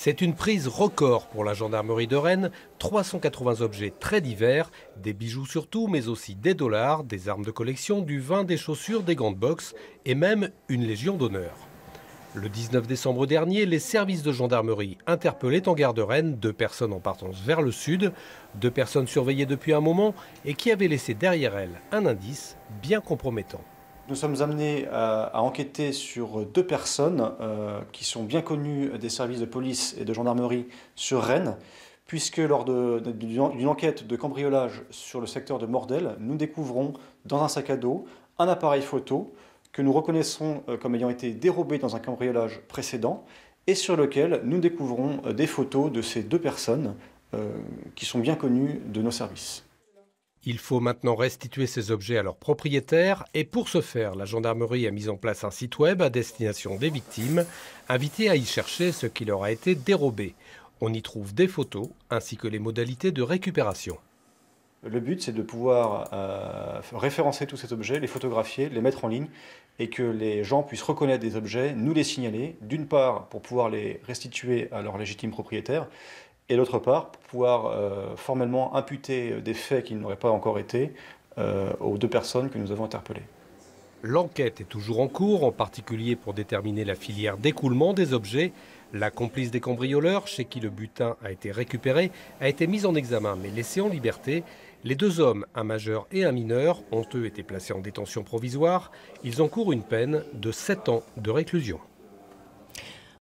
C'est une prise record pour la gendarmerie de Rennes. 380 objets très divers, des bijoux surtout, mais aussi des dollars, des armes de collection, du vin, des chaussures, des gants de boxe et même une légion d'honneur. Le 19 décembre dernier, les services de gendarmerie interpellaient en gare de Rennes 2 personnes en partance vers le sud, 2 personnes surveillées depuis un moment et qui avaient laissé derrière elles un indice bien compromettant. Nous sommes amenés à enquêter sur 2 personnes qui sont bien connues des services de police et de gendarmerie sur Rennes, puisque lors d'une enquête de cambriolage sur le secteur de Mordel, nous découvrons dans un sac à dos un appareil photo que nous reconnaissons comme ayant été dérobé dans un cambriolage précédent et sur lequel nous découvrons des photos de ces 2 personnes qui sont bien connues de nos services. Il faut maintenant restituer ces objets à leurs propriétaires et pour ce faire, la gendarmerie a mis en place un site web à destination des victimes, invitées à y chercher ce qui leur a été dérobé. On y trouve des photos ainsi que les modalités de récupération. Le but, c'est de pouvoir référencer tous ces objets, les photographier, les mettre en ligne et que les gens puissent reconnaître des objets, nous les signaler, d'une part pour pouvoir les restituer à leurs légitimes propriétaires et d'autre part pour pouvoir formellement imputer des faits qui n'auraient pas encore été aux 2 personnes que nous avons interpellées. L'enquête est toujours en cours, en particulier pour déterminer la filière d'écoulement des objets. La complice des cambrioleurs, chez qui le butin a été récupéré, a été mise en examen mais laissée en liberté. Les 2 hommes, un majeur et un mineur, ont eux été placés en détention provisoire. Ils encourent une peine de 7 ans de réclusion.